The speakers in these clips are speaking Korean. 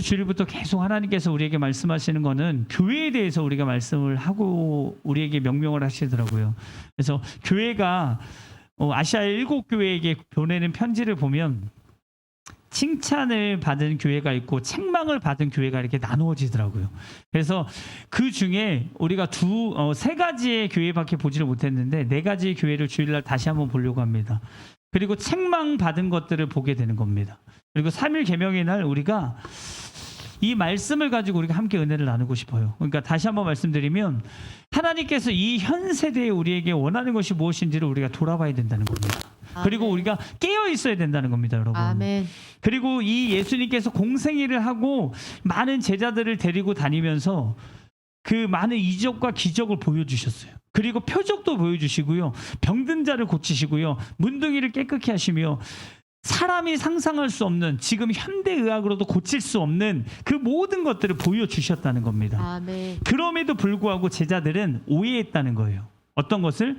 주일부터 계속 하나님께서 우리에게 말씀하시는 거는 교회에 대해서 우리가 말씀을 하고 우리에게 명령을 하시더라고요. 그래서 교회가 아시아 7교회에게 보내는 편지를 보면 칭찬을 받은 교회가 있고 책망을 받은 교회가 이렇게 나누어지더라고요. 그래서 그 중에 우리가 세 가지의 교회밖에 보지를 못했는데 4가지의 교회를 주일날 다시 한번 보려고 합니다. 그리고 책망 받은 것들을 보게 되는 겁니다. 그리고 3일 계명의 날 우리가 이 말씀을 가지고 우리가 함께 은혜를 나누고 싶어요. 그러니까 다시 한번 말씀드리면 하나님께서 이 현 세대에 우리에게 원하는 것이 무엇인지를 우리가 돌아봐야 된다는 겁니다. 아멘. 그리고 우리가 깨어 있어야 된다는 겁니다, 여러분. 아멘. 그리고 이 예수님께서 공생애를 하고 많은 제자들을 데리고 다니면서 그 많은 이적과 기적을 보여주셨어요. 그리고 표적도 보여주시고요. 병든 자를 고치시고요. 문둥이를 깨끗게 하시며 사람이 상상할 수 없는 지금 현대의학으로도 고칠 수 없는 그 모든 것들을 보여주셨다는 겁니다. 아멘. 그럼에도 불구하고 제자들은 오해했다는 거예요. 어떤 것을?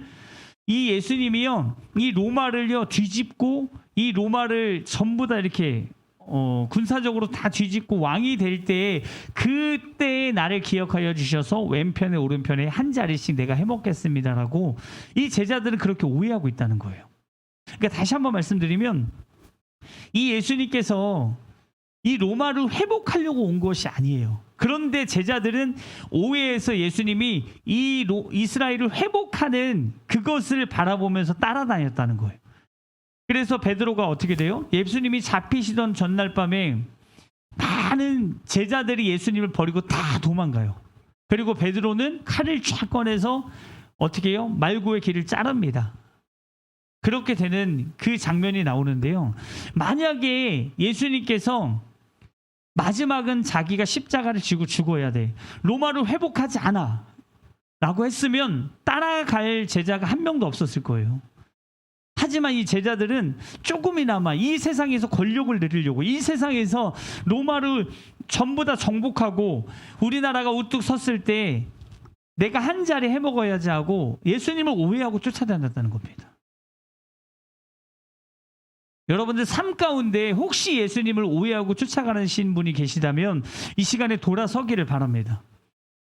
이 예수님이요, 이 로마를요 뒤집고 이 로마를 전부 다 이렇게 군사적으로 다 뒤집고 왕이 될 때 그때의 나를 기억하여 주셔서 왼편에 오른편에 한 자리씩 내가 해먹겠습니다라고 이 제자들은 그렇게 오해하고 있다는 거예요. 그러니까 다시 한번 말씀드리면 이 예수님께서 이 로마를 회복하려고 온 것이 아니에요. 그런데 제자들은 오해해서 예수님이 이 이스라엘을 회복하는 그것을 바라보면서 따라다녔다는 거예요. 그래서 베드로가 어떻게 돼요? 예수님이 잡히시던 전날 밤에 많은 제자들이 예수님을 버리고 다 도망가요. 그리고 베드로는 칼을 쫙 꺼내서 어떻게 해요? 말고의 길을 자릅니다. 그렇게 되는 그 장면이 나오는데요. 만약에 예수님께서 마지막은 자기가 십자가를 지고 죽어야 돼, 로마를 회복하지 않아 라고 했으면 따라갈 제자가 한 명도 없었을 거예요. 하지만 이 제자들은 조금이나마 이 세상에서 권력을 누리려고, 이 세상에서 로마를 전부 다 정복하고 우리나라가 우뚝 섰을 때 내가 한 자리 해먹어야지 하고 예수님을 오해하고 쫓아다녔다는 겁니다. 여러분들 삶 가운데 혹시 예수님을 오해하고 쫓아가시는 분이 계시다면 이 시간에 돌아서기를 바랍니다.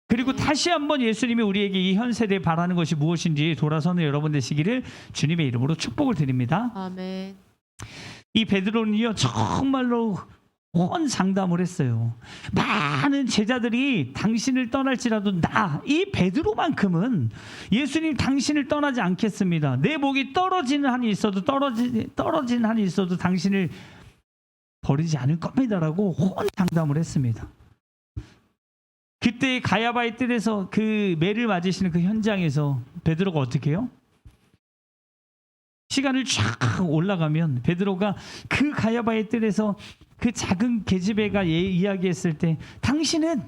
그리고 다시 한번 예수님이 우리에게 이 현 세대에 바라는 것이 무엇인지 돌아서는 여러분 되시기를 주님의 이름으로 축복을 드립니다. 아멘. 이 베드로는요 정말로 온 장담을 했어요. 많은 제자들이 당신을 떠날지라도 이 베드로만큼은 예수님 당신을 떠나지 않겠습니다. 내 목이 떨어지는 한이 있어도 떨어지는 한이 있어도 당신을 버리지 않을 겁니다라고 온 장담을 했습니다. 그때 가야바의 뜰에서 그 매를 맞으시는 그 현장에서 베드로가 어떻게 해요? 시간을 쫙 올라가면 베드로가 그 가야바의 뜰에서 그 작은 계집애가 이야기했을 때 당신은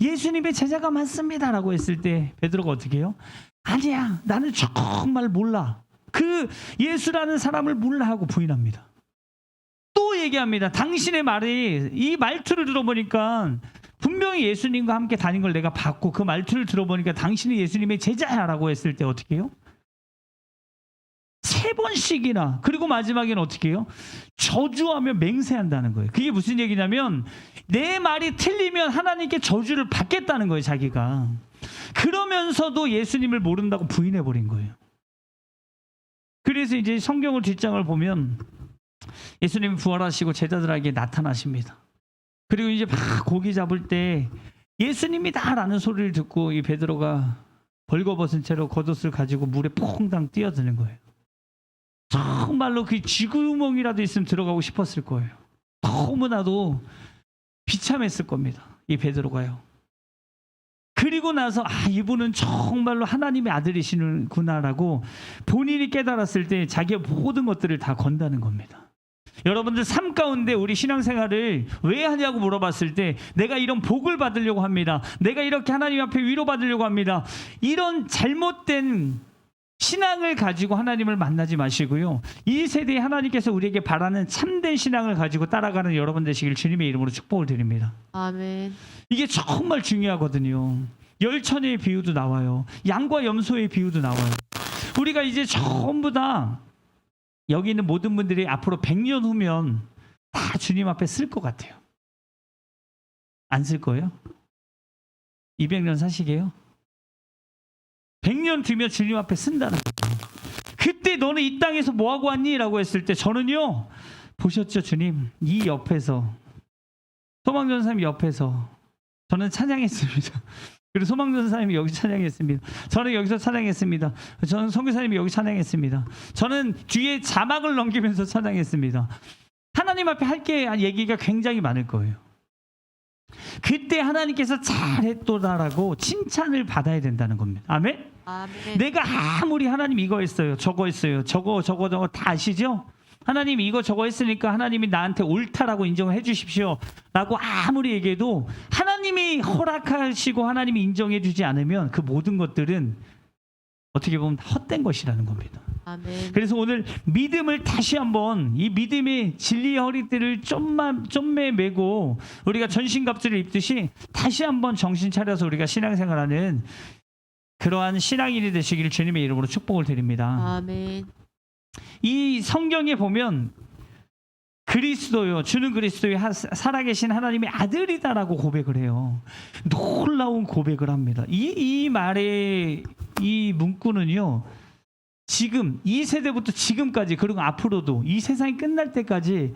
예수님의 제자가 맞습니다라고 했을 때 베드로가 어떻게 해요? 아니야, 나는 정말 몰라, 그 예수라는 사람을 몰라 하고 부인합니다. 또 얘기합니다. 당신의 말이, 이 말투를 들어보니까 분명히 예수님과 함께 다닌 걸 내가 봤고 그 말투를 들어보니까 당신이 예수님의 제자야 라고 했을 때 어떻게 해요? 3번씩이나, 그리고 마지막에는 어떻게 해요? 저주하며 맹세한다는 거예요. 그게 무슨 얘기냐면 내 말이 틀리면 하나님께 저주를 받겠다는 거예요, 자기가. 그러면서도 예수님을 모른다고 부인해버린 거예요. 그래서 이제 성경을 뒷장을 보면 예수님이 부활하시고 제자들에게 나타나십니다. 그리고 이제 막 고기 잡을 때 예수님이다라는 소리를 듣고 이 베드로가 벌거벗은 채로 겉옷을 가지고 물에 퐁당 뛰어드는 거예요. 정말로 그 쥐구멍이라도 있으면 들어가고 싶었을 거예요. 너무나도 비참했을 겁니다, 이 베드로가요. 그리고 나서 이분은 정말로 하나님의 아들이시구나라고 본인이 깨달았을 때 자기의 모든 것들을 다 건다는 겁니다. 여러분들 삶 가운데 우리 신앙생활을 왜 하냐고 물어봤을 때 내가 이런 복을 받으려고 합니다, 내가 이렇게 하나님 앞에 위로받으려고 합니다, 이런 잘못된 신앙을 가지고 하나님을 만나지 마시고요, 이 세대에 하나님께서 우리에게 바라는 참된 신앙을 가지고 따라가는 여러분 되시길 주님의 이름으로 축복을 드립니다. 아멘. 이게 정말 중요하거든요. 열처녀의 비유도 나와요. 양과 염소의 비유도 나와요. 우리가 이제 전부 다 여기 있는 모든 분들이 앞으로 100년 후면 다 주님 앞에 쓸 것 같아요. 안 쓸 거예요? 200년 사시게요? 100년 뒤면 주님 앞에 쓴다는 거예요. 그때 너는 이 땅에서 뭐하고 왔니? 라고 했을 때 저는요, 보셨죠 주님? 이 옆에서, 소망전사님 옆에서 저는 찬양했습니다. 그리고 소망전사님이 여기 찬양했습니다. 저는 여기서 찬양했습니다. 저는 선교사님이 여기 찬양했습니다. 저는 뒤에 자막을 넘기면서 찬양했습니다. 하나님 앞에 할 게 얘기가 굉장히 많을 거예요. 그때 하나님께서 잘했도다라고 칭찬을 받아야 된다는 겁니다. 아멘? 아멘. 내가 아무리 하나님 이거 했어요, 저거 했어요, 저거 다 아시죠? 하나님 이거 저거 했으니까 하나님이 나한테 옳다라고 인정해 주십시오 라고 아무리 얘기해도 하나님이 허락하시고 하나님이 인정해 주지 않으면 그 모든 것들은 어떻게 보면 헛된 것이라는 겁니다. 아멘. 그래서 오늘 믿음을 다시 한번, 이 믿음의 진리의 허리띠를 좀매 매고 우리가 전신갑주를 입듯이 다시 한번 정신 차려서 우리가 신앙생활하는 그러한 신앙인이 되시기를 주님의 이름으로 축복을 드립니다. 아멘. 이 성경에 보면 그리스도요, 주는 그리스도의 살아계신 하나님의 아들이다라고 고백을 해요. 놀라운 고백을 합니다. 이 말의 이 문구는요, 지금 이 세대부터 지금까지, 그리고 앞으로도 이 세상이 끝날 때까지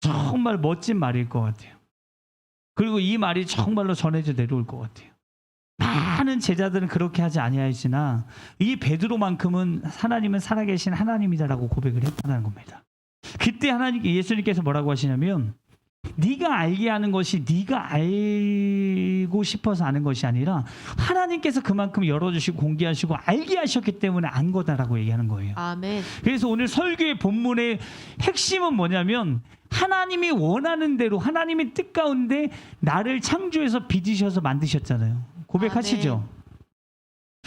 정말 멋진 말일 것 같아요. 그리고 이 말이 정말로 전해져 내려올 것 같아요. 많은 제자들은 그렇게 하지 아니하였으나 이 베드로만큼은 하나님은 살아계신 하나님이다라고 고백을 했다는 겁니다. 그때 예수님께서 뭐라고 하시냐면, 네가 알게 하는 것이 네가 알고 싶어서 아는 것이 아니라 하나님께서 그만큼 열어주시고 공개하시고 알게 하셨기 때문에 안 거다라고 얘기하는 거예요. 아멘. 그래서 오늘 설교의 본문의 핵심은 뭐냐면, 하나님이 원하는 대로 하나님의 뜻 가운데 나를 창조해서 빚으셔서 만드셨잖아요. 고백하시죠?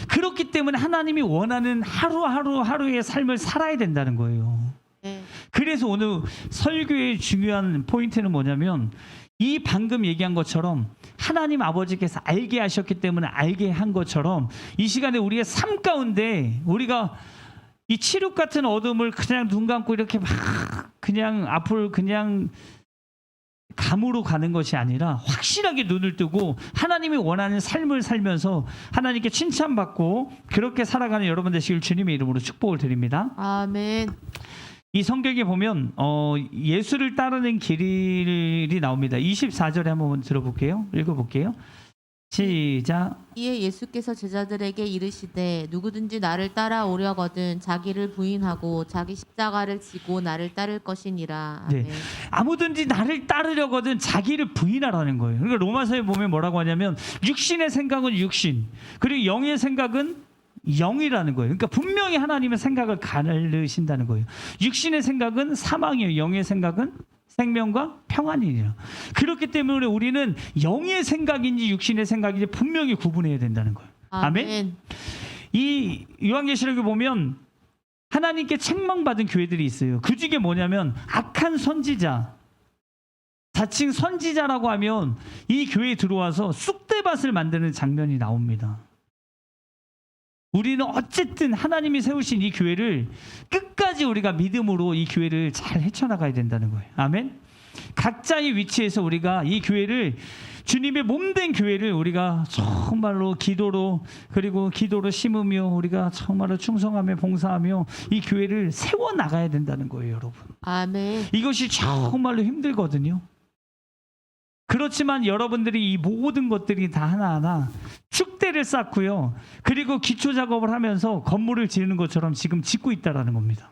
그렇기 때문에 하나님이 원하는 하루의 삶을 살아야 된다는 거예요. 네. 그래서 오늘 설교의 중요한 포인트는 뭐냐면, 이 방금 얘기한 것처럼 하나님 아버지께서 알게 하셨기 때문에 알게 한 것처럼 이 시간에 우리의 삶 가운데 우리가 이 칠흑 같은 어둠을 그냥 눈 감고 이렇게 막 그냥 앞을 그냥 감으로 가는 것이 아니라 확실하게 눈을 뜨고 하나님이 원하는 삶을 살면서 하나님께 칭찬받고 그렇게 살아가는 여러분 되시길 주님의 이름으로 축복을 드립니다. 아멘. 이 성경에 보면 예수를 따르는 길이 나옵니다. 24절에 한번 들어볼게요. 읽어볼게요. 시작. 이에 예수께서 제자들에게 이르시되 누구든지 나를 따라오려거든 자기를 부인하고 자기 십자가를 지고 나를 따를 것이니라. 아멘. 네. 아무든지 나를 따르려거든 자기를 부인하라는 거예요. 그러니까 로마서에 보면 뭐라고 하냐면, 육신의 생각은 육신, 그리고 영의 생각은 영이라는 거예요. 그러니까 분명히 하나님의 생각을 가르신다는 거예요. 육신의 생각은 사망이에요. 영의 생각은 생명과 평안이에요. 그렇기 때문에 우리는 영의 생각인지 육신의 생각인지 분명히 구분해야 된다는 거예요. 아멘. 이 요한계시록에 보면 하나님께 책망받은 교회들이 있어요. 그 중에 뭐냐면 악한 선지자, 자칭 선지자라고 하면 이 교회에 들어와서 쑥대밭을 만드는 장면이 나옵니다. 우리는 어쨌든 하나님이 세우신 이 교회를 끝까지 우리가 믿음으로 이 교회를 잘 헤쳐나가야 된다는 거예요. 아멘. 각자의 위치에서 우리가 이 교회를, 주님의 몸된 교회를 우리가 정말로 기도로, 그리고 기도로 심으며 우리가 정말로 충성하며 봉사하며 이 교회를 세워나가야 된다는 거예요, 여러분. 아멘. 이것이 정말로 힘들거든요. 그렇지만 여러분들이 이 모든 것들이 다 하나하나 축대를 쌓고요, 그리고 기초 작업을 하면서 건물을 지르는 것처럼 지금 짓고 있다라는 겁니다.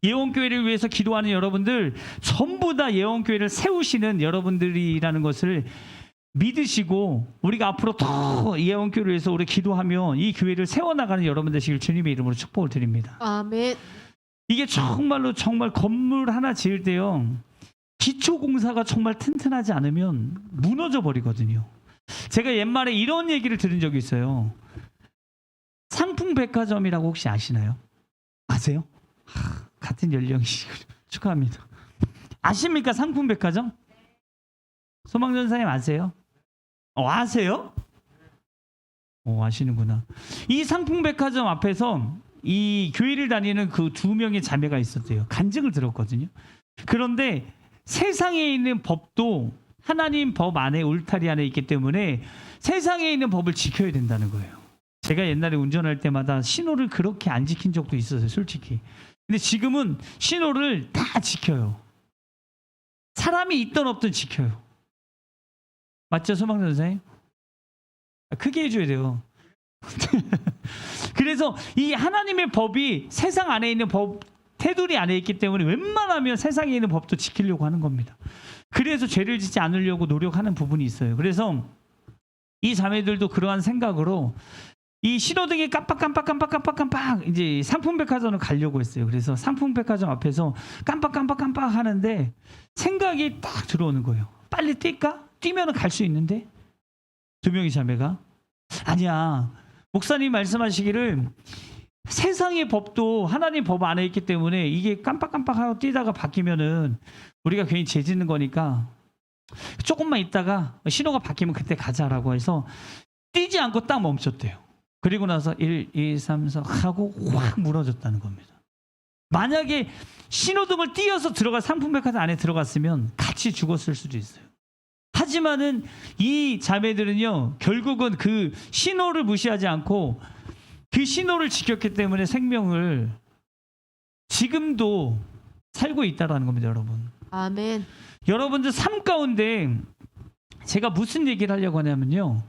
예원교회를 위해서 기도하는 여러분들 전부 다 예원교회를 세우시는 여러분들이라는 것을 믿으시고, 우리가 앞으로 더 예원교회를 위해서 우리 기도하며 이 교회를 세워나가는 여러분 되시길 주님의 이름으로 축복을 드립니다. 아멘. 이게 정말 건물 하나 지을 때요, 기초 공사가 정말 튼튼하지 않으면 무너져 버리거든요. 제가 옛말에 이런 얘기를 들은 적이 있어요. 상풍백화점이라고 혹시 아시나요? 아세요? 같은 연령이시고 축하합니다. 아십니까, 상풍백화점? 소망전사님 아세요? 아세요? 아시는구나. 이 상풍백화점 앞에서 이 교회를 다니는 그 2명의 자매가 있었대요. 간증을 들었거든요. 그런데 세상에 있는 법도 하나님 법 안에 울타리 안에 있기 때문에 세상에 있는 법을 지켜야 된다는 거예요. 제가 옛날에 운전할 때마다 신호를 그렇게 안 지킨 적도 있었어요, 솔직히. 근데 지금은 신호를 다 지켜요. 사람이 있든 없든 지켜요. 맞죠, 소망 선생님? 크게 해줘야 돼요. 그래서 이 하나님의 법이 세상 안에 있는 법, 테두리 안에 있기 때문에 웬만하면 세상에 있는 법도 지키려고 하는 겁니다. 그래서 죄를 짓지 않으려고 노력하는 부분이 있어요. 그래서 이 자매들도 그러한 생각으로 이 신호등이 깜빡 이제 상품백화점을 가려고 했어요. 그래서 상품백화점 앞에서 깜빡 하는데 생각이 딱 들어오는 거예요. 빨리 뛸까? 뛰면 갈 수 있는데. 두 명의 자매가 아니야. 목사님 말씀하시기를 세상의 법도 하나님 법 안에 있기 때문에 이게 깜빡하고 뛰다가 바뀌면은 우리가 괜히 죄 짓는 거니까 조금만 있다가 신호가 바뀌면 그때 가자라고 해서 뛰지 않고 딱 멈췄대요. 그리고 나서 1, 2, 3, 4 하고 확 무너졌다는 겁니다. 만약에 신호등을 띄어서 들어가 상품백화점 안에 들어갔으면 같이 죽었을 수도 있어요. 하지만은 이 자매들은요, 결국은 그 신호를 무시하지 않고 그 신호를 지켰기 때문에 생명을 지금도 살고 있다라는 겁니다, 여러분. 아멘. 여러분들 삶 가운데 제가 무슨 얘기를 하려고 하냐면요,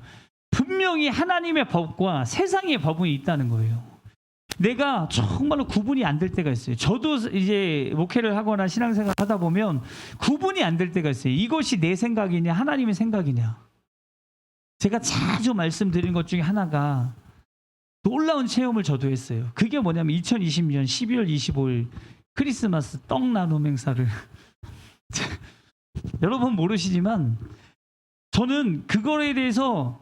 분명히 하나님의 법과 세상의 법은 있다는 거예요. 내가 정말로 구분이 안 될 때가 있어요. 저도 이제 목회를 하거나 신앙생활 하다 보면 구분이 안 될 때가 있어요. 이것이 내 생각이냐 하나님의 생각이냐. 제가 자주 말씀드린 것 중에 하나가 놀라운 체험을 저도 했어요. 그게 뭐냐면 2020년 12월 25일 크리스마스 떡 나눔 행사를 여러분 모르시지만 저는 그거에 대해서,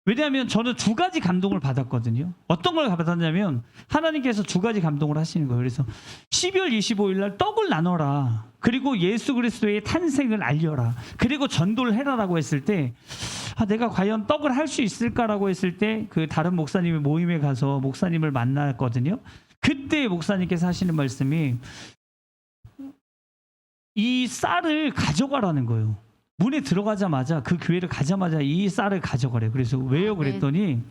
왜냐하면 저는 두 가지 감동을 받았거든요. 어떤 걸 받았냐면 하나님께서 두 가지 감동을 하시는 거예요. 그래서 12월 25일 날 떡을 나눠라. 그리고 예수 그리스도의 탄생을 알려라. 그리고 전도를 해라라고 했을 때 내가 과연 떡을 할 수 있을까라고 했을 때 그 다른 목사님의 모임에 가서 목사님을 만났거든요. 그때 목사님께서 하시는 말씀이 이 쌀을 가져가라는 거예요. 문에 들어가자마자, 그 교회를 가자마자 이 쌀을 가져가래요. 그래서 왜요? 그랬더니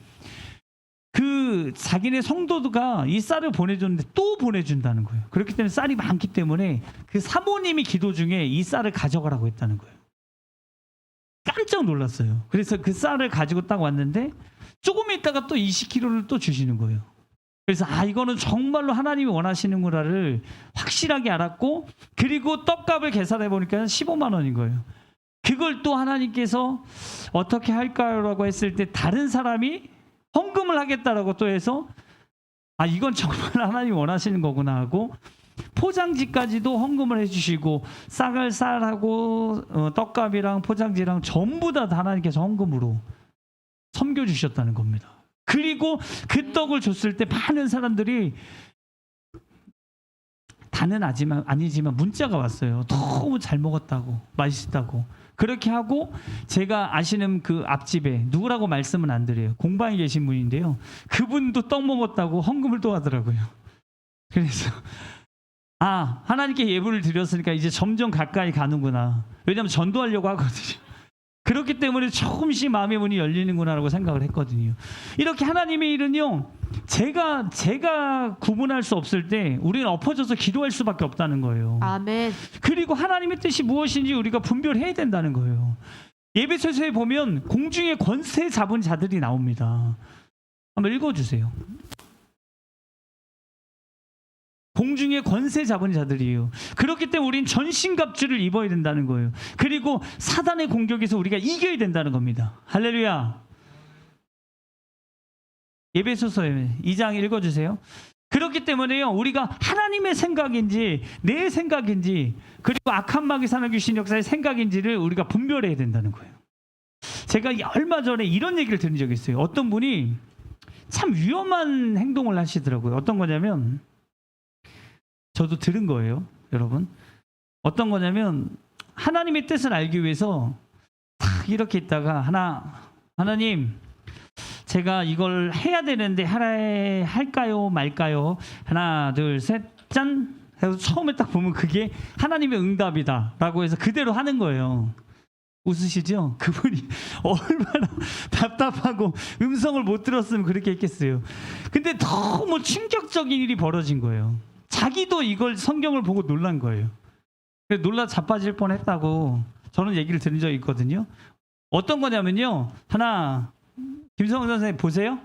그 자기네 성도가 이 쌀을 보내줬는데 또 보내준다는 거예요. 그렇기 때문에 쌀이 많기 때문에 그 사모님이 기도 중에 이 쌀을 가져가라고 했다는 거예요. 깜짝 놀랐어요. 그래서 그 쌀을 가지고 딱 왔는데 조금 있다가 또 20kg를 또 주시는 거예요. 그래서 이거는 정말로 하나님이 원하시는구나를 확실하게 알았고, 그리고 떡값을 계산해 보니까 15만 원인 거예요. 그걸 또 하나님께서 어떻게 할까요라고 했을 때 다른 사람이 헌금을 하겠다라고 또 해서 이건 정말 하나님이 원하시는 거구나 하고 포장지까지도 헌금을 해주시고 쌀하고 떡값이랑 포장지랑 전부 다 하나님께서 헌금으로 섬겨주셨다는 겁니다. 그리고 그 떡을 줬을 때 많은 사람들이 다는 아니지만 문자가 왔어요. 너무 잘 먹었다고, 맛있다고. 그렇게 하고 제가 아시는 그 앞집에 누구라고 말씀은 안 드려요. 공방에 계신 분인데요. 그분도 떡 먹었다고 헌금을 또 하더라고요. 그래서 하나님께 예물을 드렸으니까 이제 점점 가까이 가는구나. 왜냐하면 전도하려고 하거든요. 그렇기 때문에 조금씩 마음의 문이 열리는구나라고 생각을 했거든요. 이렇게 하나님의 일은요, 제가 구분할 수 없을 때 우리는 엎어져서 기도할 수밖에 없다는 거예요. 아멘. 그리고 하나님의 뜻이 무엇인지 우리가 분별해야 된다는 거예요. 에베소서에 보면 공중에 권세 잡은 자들이 나옵니다. 한번 읽어주세요. 공중에 권세 잡은 자들이에요. 그렇기 때문에 우리는 전신갑주를 입어야 된다는 거예요. 그리고 사단의 공격에서 우리가 이겨야 된다는 겁니다. 할렐루야. 에베소서 2장 읽어주세요. 그렇기 때문에요, 우리가 하나님의 생각인지 내 생각인지 그리고 악한 마귀 사는 귀신 역사의 생각인지를 우리가 분별해야 된다는 거예요. 제가 얼마 전에 이런 얘기를 들은 적이 있어요. 어떤 분이 참 위험한 행동을 하시더라고요. 어떤 거냐면, 저도 들은 거예요, 여러분. 어떤 거냐면 하나님의 뜻을 알기 위해서 딱 이렇게 있다가 하나님, 제가 이걸 해야 되는데 할까요 말까요? 하나 둘 셋 짠 해서 처음에 딱 보면 그게 하나님의 응답이다라고 해서 그대로 하는 거예요. 웃으시죠? 그분이 얼마나 답답하고 음성을 못 들었으면 그렇게 했겠어요. 근데 너무 충격적인 일이 벌어진 거예요. 자기도 이걸 성경을 보고 놀란 거예요. 그래서 놀라 자빠질 뻔했다고 저는 얘기를 들은 적이 있거든요. 어떤 거냐면요. 하나, 김성훈 선생님 보세요.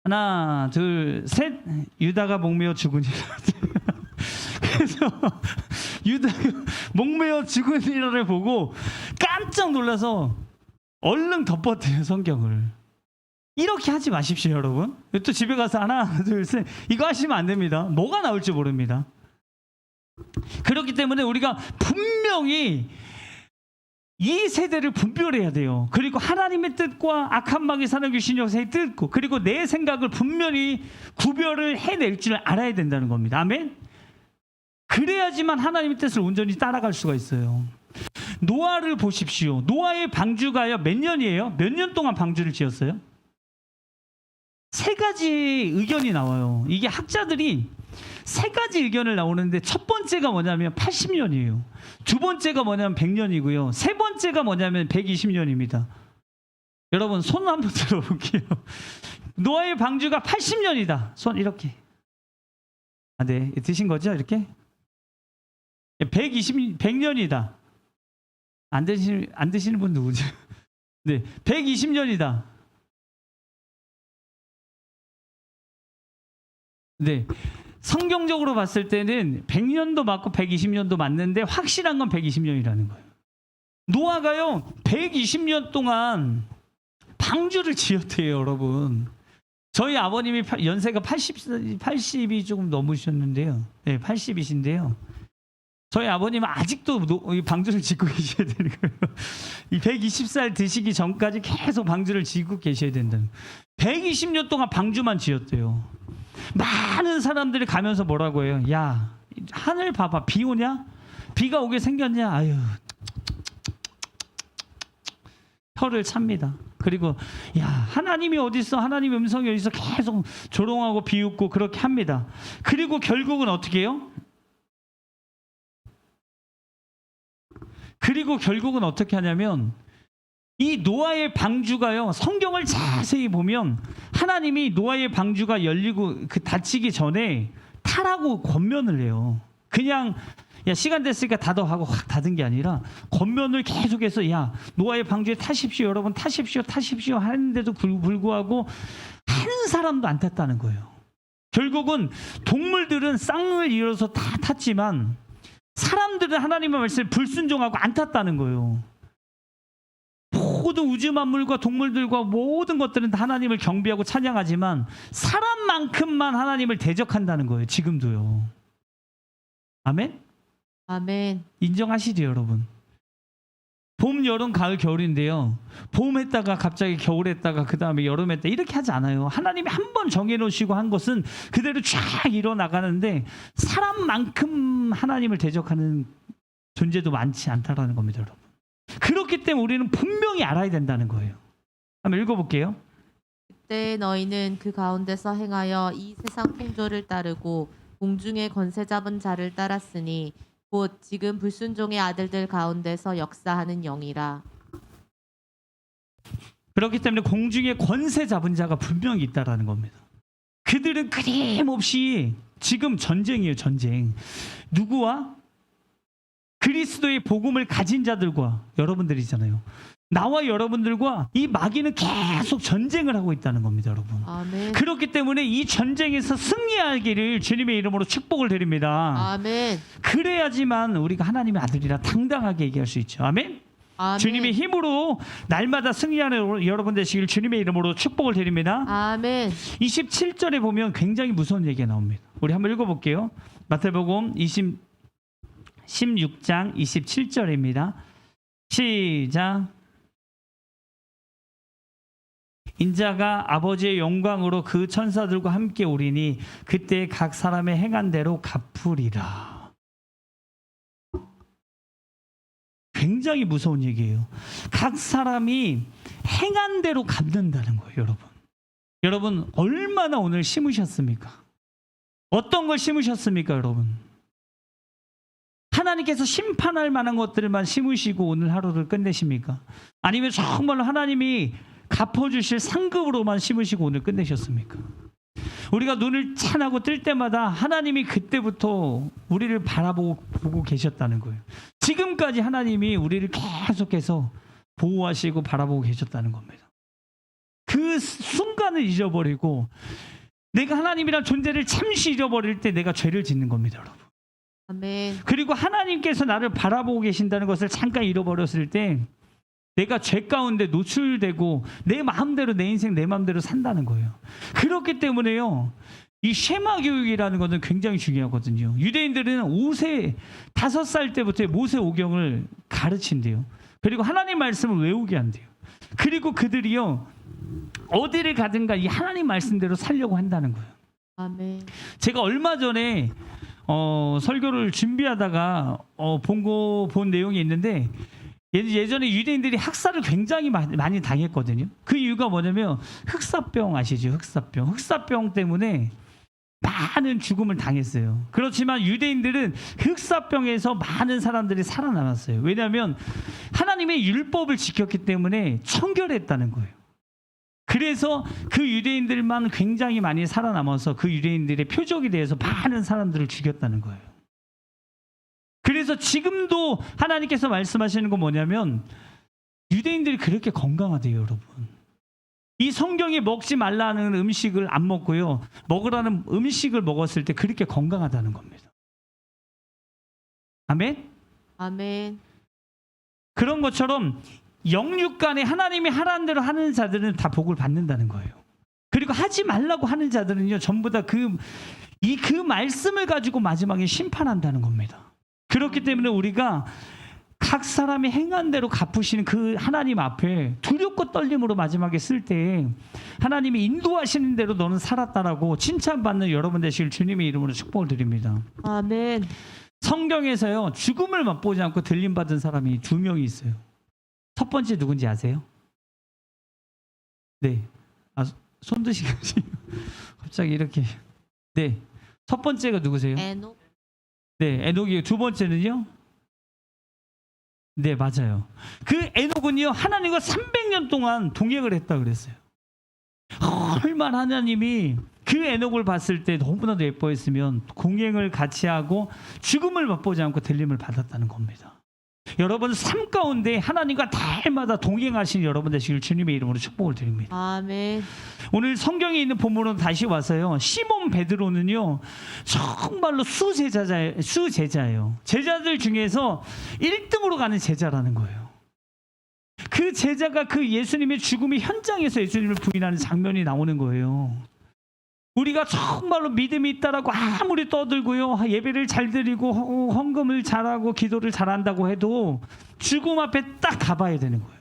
하나, 둘, 셋. 유다가 목매어 죽으니라. 그래서 유다가 목매어 죽으니라를 보고 깜짝 놀라서 얼른 덮었대요, 성경을. 이렇게 하지 마십시오, 여러분. 또 집에 가서 하나, 둘, 셋. 이거 하시면 안 됩니다. 뭐가 나올지 모릅니다. 그렇기 때문에 우리가 분명히 이 세대를 분별해야 돼요. 그리고 하나님의 뜻과 악한 마귀 사는 귀신 역사의 뜻과 그리고 내 생각을 분명히 구별을 해낼 줄 알아야 된다는 겁니다. 아멘. 그래야지만 하나님의 뜻을 온전히 따라갈 수가 있어요. 노아를 보십시오. 노아의 방주가요 몇 년이에요? 몇 년 동안 방주를 지었어요? 3가지 의견이 나와요. 이게 학자들이 3가지 의견을 나오는데 첫 번째가 뭐냐면 80년이에요. 두 번째가 뭐냐면 100년이고요. 세 번째가 뭐냐면 120년입니다. 여러분 손 한번 들어볼게요. 노아의 방주가 80년이다. 손 이렇게. 아, 네. 드신 거죠? 이렇게? 100년이다. 안 드시는 분 누구죠? 네. 120년이다. 네. 성경적으로 봤을 때는 100년도 맞고 120년도 맞는데 확실한 건 120년이라는 거예요. 노아가요 120년 동안 방주를 지었대요, 여러분. 저희 아버님이 연세가 80이 조금 넘으셨는데요. 네, 80이신데요. 저희 아버님은 아직도 방주를 짓고 계셔야 되는 거예요. 이 120살 드시기 전까지 계속 방주를 짓고 계셔야 된다는 거예요. 120년 동안 방주만 지었대요. 많은 사람들이 가면서 뭐라고 해요? 야, 하늘 봐봐. 비 오냐? 비가 오게 생겼냐? 아유, 혀를 찹니다. 그리고 야, 하나님이 어디 있어? 하나님의 음성이 어디 있어? 계속 조롱하고 비웃고 그렇게 합니다. 그리고 결국은 어떻게 해요? 그리고 결국은 어떻게 하냐면 이 노아의 방주가요, 성경을 자세히 보면 하나님이 노아의 방주가 열리고 그 닫히기 전에 타라고 권면을 해요. 그냥 야, 시간 됐으니까 닫아 하고 확 닫은 게 아니라 권면을 계속해서 야, 노아의 방주에 타십시오, 여러분 타십시오, 타십시오 하는데도 불구하고 한 사람도 안 탔다는 거예요. 결국은 동물들은 쌍을 이어서 다 탔지만 사람들은 하나님의 말씀에 불순종하고 안 탔다는 거예요. 모든 우주 만물과 동물들과 모든 것들은 하나님을 경배하고 찬양하지만 사람만큼만 하나님을 대적한다는 거예요. 지금도요. 아멘? 아멘. 인정하시죠, 여러분? 봄, 여름, 가을, 겨울인데요. 봄 했다가 갑자기 겨울 했다가 그 다음에 여름 했다 이렇게 하지 않아요. 하나님이 한 번 정해놓으시고 한 것은 그대로 쫙 일어나가는데 사람만큼 하나님을 대적하는 존재도 많지 않다라는 겁니다, 여러분. 그렇기 때문에 우리는 분명히 알아야 된다는 거예요. 한번 읽어볼게요. 그때 너희는 그 가운데서 행하여 이 세상 풍조를 따르고 공중의 권세 잡은 자를 따랐으니 곧 지금 불순종의 아들들 가운데서 역사하는 영이라. 그렇기 때문에 공중에 권세 잡은 자가 분명히 있다라는 겁니다. 그들은 끊임없이 지금 전쟁이에요, 전쟁. 누구와? 그리스도의 복음을 가진 자들과 여러분들이잖아요. 나와 여러분들과 이 마귀는 계속 전쟁을 하고 있다는 겁니다, 여러분. 아멘. 그렇기 때문에 이 전쟁에서 승리하기를 주님의 이름으로 축복을 드립니다. 아멘. 그래야지만 우리가 하나님의 아들이라 당당하게 얘기할 수 있죠. 아멘. 아멘. 주님의 힘으로 날마다 승리하는 여러분 되시길 주님의 이름으로 축복을 드립니다. 아멘. 27절에 보면 굉장히 무서운 얘기가 나옵니다. 우리 한번 읽어볼게요. 마태복음 16장 27절입니다. 시작. 인자가 아버지의 영광으로 그 천사들과 함께 오리니 그때 각 사람의 행한 대로 갚으리라. 굉장히 무서운 얘기예요. 각 사람이 행한 대로 갚는다는 거예요, 여러분. 여러분 얼마나 오늘 심으셨습니까? 어떤 걸 심으셨습니까, 여러분? 하나님께서 심판할 만한 것들만 심으시고 오늘 하루를 끝내십니까? 아니면 정말로 하나님이 갚아주실 상급으로만 심으시고 오늘 끝내셨습니까? 우리가 눈을 찬하고 뜰 때마다 하나님이 그때부터 우리를 보고 계셨다는 거예요. 지금까지 하나님이 우리를 계속해서 보호하시고 바라보고 계셨다는 겁니다. 그 순간을 잊어버리고 내가 하나님이란 존재를 잠시 잃어버릴 때 내가 죄를 짓는 겁니다, 여러분. 아멘. 그리고 하나님께서 나를 바라보고 계신다는 것을 잠깐 잃어버렸을 때 내가 죄 가운데 노출되고 내 마음대로 내 인생 내 마음대로 산다는 거예요. 그렇기 때문에요, 이 쉐마 교육이라는 것은 굉장히 중요하거든요. 유대인들은 5살 때부터 모세 오경을 가르친대요. 그리고 하나님 말씀을 외우게 한대요. 그리고 그들이요, 어디를 가든가 이 하나님 말씀대로 살려고 한다는 거예요. 아멘. 제가 얼마 전에 설교를 준비하다가 본 내용이 있는데, 예전에 유대인들이 학살을 굉장히 많이 당했거든요. 그 이유가 뭐냐면 흑사병 아시죠? 흑사병 때문에 많은 죽음을 당했어요. 그렇지만 유대인들은 흑사병에서 많은 사람들이 살아남았어요. 왜냐하면 하나님의 율법을 지켰기 때문에 청결했다는 거예요. 그래서 그 유대인들만 굉장히 많이 살아남아서 그 유대인들의 표적에 대해서 많은 사람들을 죽였다는 거예요. 그래서 지금도 하나님께서 말씀하시는 건 뭐냐면 유대인들이 그렇게 건강하대요, 여러분. 이 성경에 먹지 말라는 음식을 안 먹고요, 먹으라는 음식을 먹었을 때 그렇게 건강하다는 겁니다. 아멘? 아멘. 그런 것처럼 영육간에 하나님이 하라는 대로 하는 자들은 다 복을 받는다는 거예요. 그리고 하지 말라고 하는 자들은요, 전부 다 그 말씀을 가지고 마지막에 심판한다는 겁니다. 그렇기 때문에 우리가 각 사람이 행한 대로 갚으시는 그 하나님 앞에 두렵고 떨림으로 마지막에 쓸 때 하나님이 인도하시는 대로 너는 살았다라고 칭찬받는 여러분 되시길 주님의 이름으로 축복을 드립니다. 아멘. 성경에서요, 죽음을 맛보지 않고 들림받은 사람이 2명이 있어요. 첫 번째 누군지 아세요? 네. 손 드시고 갑자기 이렇게. 네. 첫 번째가 누구세요? 에녹. 네, 에녹이요. 두 번째는요? 네, 맞아요. 그 에녹은요, 하나님과 300년 동안 동행을 했다 그랬어요. 얼마나 하나님이 그 에녹을 봤을 때 너무나도 예뻐했으면 동행을 같이 하고 죽음을 맛보지 않고 들림을 받았다는 겁니다. 여러분 삶 가운데 하나님과 날마다 동행하신 여러분 되시길 주님의 이름으로 축복을 드립니다. 아멘. 오늘 성경에 있는 본문으로 다시 와서요, 시몬 베드로는요 정말로 수제자예요. 제자들 중에서 1등으로 가는 제자라는 거예요. 그 제자가 그 예수님의 죽음의 현장에서 예수님을 부인하는 장면이 나오는 거예요. 우리가 정말로 믿음이 있다라고 아무리 떠들고요, 예배를 잘 드리고 헌금을 잘하고 기도를 잘한다고 해도 죽음 앞에 딱 가봐야 되는 거예요.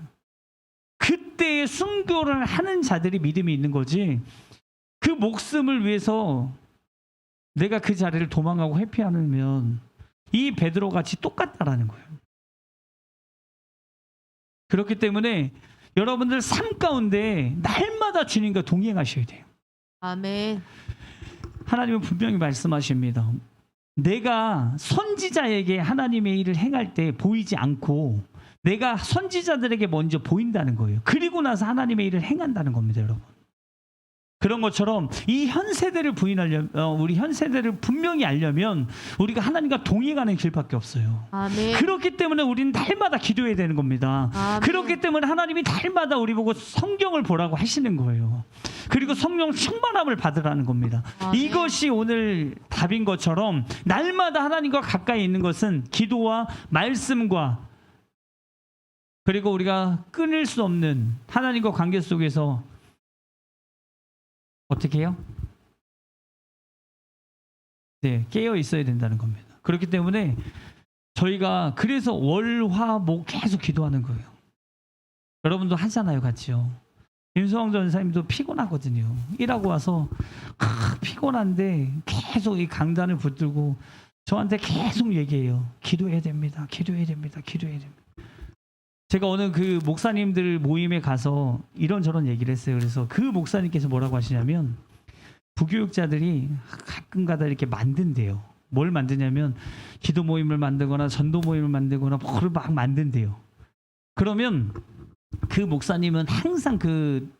그때의 순교를 하는 자들이 믿음이 있는 거지, 그 목숨을 위해서 내가 그 자리를 도망가고 회피하면 이 베드로 같이 똑같다라는 거예요. 그렇기 때문에 여러분들 삶 가운데 날마다 주님과 동행하셔야 돼요. 아멘. 하나님은 분명히 말씀하십니다. 내가 선지자에게 하나님의 일을 행할 때 보이지 않고 내가 선지자들에게 먼저 보인다는 거예요. 그리고 나서 하나님의 일을 행한다는 겁니다, 여러분. 그런 것처럼 이 현 세대를 우리 현 세대를 분명히 알려면 우리가 하나님과 동행하는 길밖에 없어요. 아멘. 그렇기 때문에 우리는 날마다 기도해야 되는 겁니다. 아멘. 그렇기 때문에 하나님이 날마다 우리 보고 성경을 보라고 하시는 거예요. 그리고 성령 충만함을 받으라는 겁니다. 아멘. 이것이 오늘 답인 것처럼 날마다 하나님과 가까이 있는 것은 기도와 말씀과, 그리고 우리가 끊을 수 없는 하나님과 관계 속에서 어떻게 해요? 네, 깨어 있어야 된다는 겁니다. 그렇기 때문에 저희가 그래서 월, 화, 목 계속 기도하는 거예요. 여러분도 하잖아요, 같이요. 임수왕 전사님도 피곤하거든요. 일하고 와서 피곤한데 계속 이 강단을 붙들고 저한테 계속 얘기해요. 기도해야 됩니다. 기도해야 됩니다. 기도해야 됩니다. 제가 어느 그 목사님들 모임에 가서 이런저런 얘기를 했어요. 그래서 그 목사님께서 뭐라고 하시냐면 부교육자들이 가끔가다 이렇게 만든대요. 뭘 만드냐면 기도 모임을 만들거나 전도 모임을 만들거나 뭐를 막 만든대요. 그러면 그 목사님은 항상 그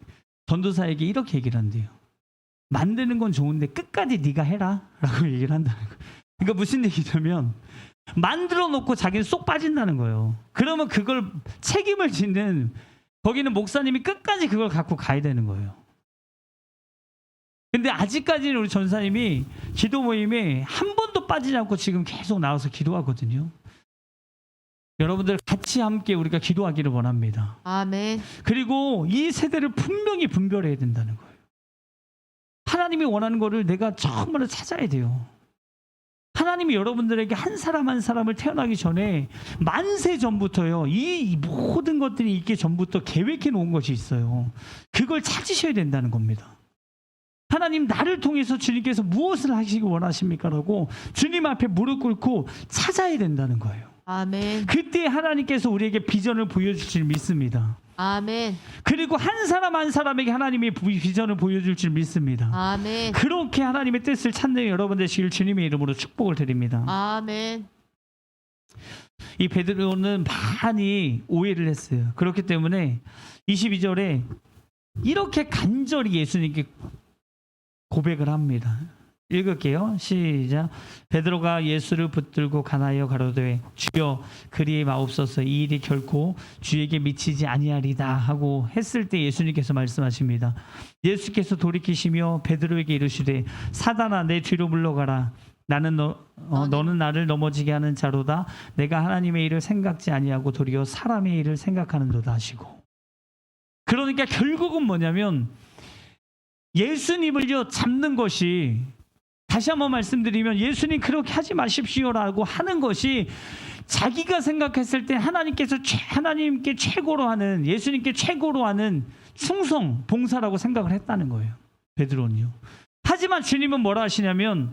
전도사에게 이렇게 얘기를 한대요. 만드는 건 좋은데 끝까지 네가 해라 라고 얘기를 한다는 거예요. 그러니까 무슨 얘기냐면 만들어 놓고 자기는 쏙 빠진다는 거예요. 그러면 그걸 책임을 짓는 거기는 목사님이 끝까지 그걸 갖고 가야 되는 거예요. 근데 아직까지는 우리 전사님이 기도 모임에 한 번도 빠지지 않고 지금 계속 나와서 기도하거든요. 여러분들 같이 함께 우리가 기도하기를 원합니다. 아멘. 그리고 이 세대를 분명히 분별해야 된다는 거예요. 하나님이 원하는 거를 내가 정말로 찾아야 돼요. 하나님이 여러분들에게 한 사람 한 사람을 태어나기 전에 만세 전부터요. 이 모든 것들이 있기 전부터 계획해 놓은 것이 있어요. 그걸 찾으셔야 된다는 겁니다. 하나님 나를 통해서 주님께서 무엇을 하시기 원하십니까? 라고 주님 앞에 무릎 꿇고 찾아야 된다는 거예요. 아멘. 그때 하나님께서 우리에게 비전을 보여줄 줄 믿습니다. 아멘. 그리고 한 사람 한 사람에게 하나님이 비전을 보여줄 줄 믿습니다. 아멘. 그렇게 하나님의 뜻을 찾는 여러분 되시길 주님의 이름으로 축복을 드립니다. 아멘. 이 베드로는 많이 오해를 했어요. 그렇기 때문에 22절에 이렇게 간절히 예수님께 고백을 합니다. 읽을게요. 시작. 베드로가 예수를 붙들고 가나이어 가로되 주여 그리 마옵소서 이 일이 결코 주에게 미치지 아니하리다 하고 했을 때 예수님께서 말씀하십니다. 예수께서 돌이키시며 베드로에게 이르시되 사단아 내 뒤로 물러가라. 나는 너는 나를 넘어지게 하는 자로다. 내가 하나님의 일을 생각지 아니하고 도리어 사람의 일을 생각하는도다 하시고. 그러니까 결국은 뭐냐면 예수님을요 잡는 것이, 다시 한번 말씀드리면 예수님 그렇게 하지 마십시오라고 하는 것이 자기가 생각했을 때 하나님께 최고로 하는, 예수님께 최고로 하는 충성, 봉사라고 생각을 했다는 거예요. 베드로는요. 하지만 주님은 뭐라 하시냐면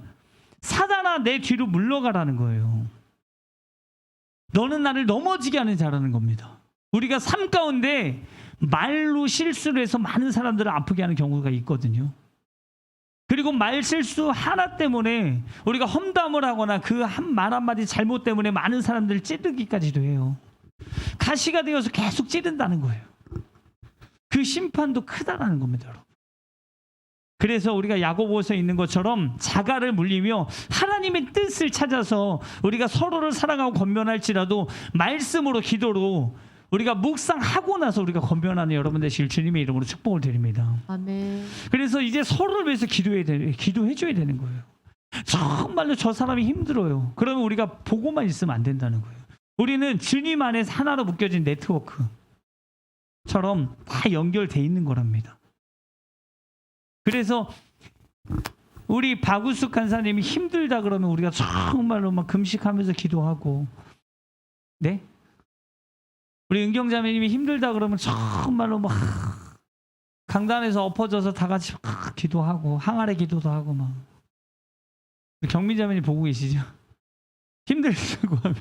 사단아 내 뒤로 물러가라는 거예요. 너는 나를 넘어지게 하는 자라는 겁니다. 우리가 삶 가운데 말로 실수를 해서 많은 사람들을 아프게 하는 경우가 있거든요. 그리고 말 실수 하나 때문에 우리가 험담을 하거나 그 한 말 한마디 잘못 때문에 많은 사람들을 찌르기까지도 해요. 가시가 되어서 계속 찌른다는 거예요. 그 심판도 크다라는 겁니다, 여러분. 그래서 우리가 야고보서에 있는 것처럼 자가를 물리며 하나님의 뜻을 찾아서 우리가 서로를 사랑하고 권면할지라도 말씀으로 기도로 우리가 묵상하고 나서 우리가 권면하는 여러분 되시길 주님의 이름으로 축복을 드립니다. 아멘. 그래서 이제 서로를 위해서 기도해줘야 되는 거예요. 정말로 저 사람이 힘들어요. 그러면 우리가 보고만 있으면 안 된다는 거예요. 우리는 주님 안에서 하나로 묶여진 네트워크처럼 다 연결돼 있는 거랍니다. 그래서 우리 박우숙 간사님이 힘들다 그러면 우리가 정말로 막 금식하면서 기도하고, 네? 우리 은경자매님이 힘들다 그러면 정말로 막 강단에서 엎어져서 다 같이 막 기도하고 항아리 기도도 하고 막. 경민자매님 보고 계시죠? 힘들다고 하면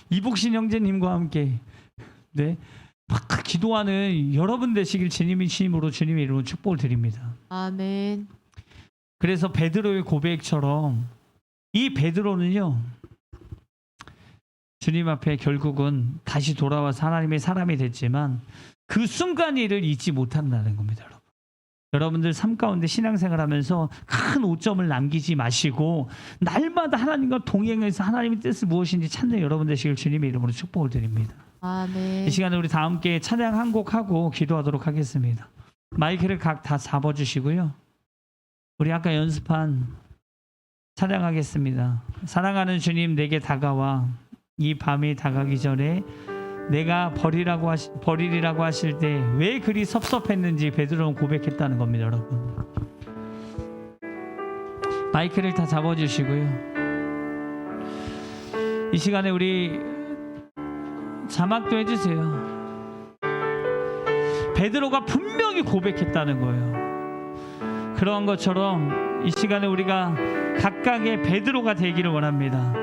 이복신 형제님과 함께 네 막 기도하는 여러분 되시길 주님의 힘으로 주님의 이름으로 축복을 드립니다. 아멘. 그래서 베드로의 고백처럼 이 베드로는요 주님 앞에 결국은 다시 돌아와서 하나님의 사람이 됐지만 그 순간 일을 잊지 못한다는 겁니다. 여러분. 여러분들 삶 가운데 신앙생활하면서 큰 오점을 남기지 마시고 날마다 하나님과 동행해서 하나님의 뜻이 무엇인지 찾는 여러분 되시길 주님의 이름으로 축복을 드립니다. 아멘. 이 시간에 우리 다 함께 찬양 한 곡 하고 기도하도록 하겠습니다. 마이크를 각 다 잡아주시고요. 우리 아까 연습한 찬양하겠습니다. 사랑하는 주님 내게 다가와 이 밤이 다가기 전에 내가 버리리라고 하실 때 왜 그리 섭섭했는지 베드로는 고백했다는 겁니다. 여러분 마이크를 다 잡아주시고요. 이 시간에 우리 자막도 해주세요. 베드로가 분명히 고백했다는 거예요. 그러한 것처럼 이 시간에 우리가 각각의 베드로가 되기를 원합니다.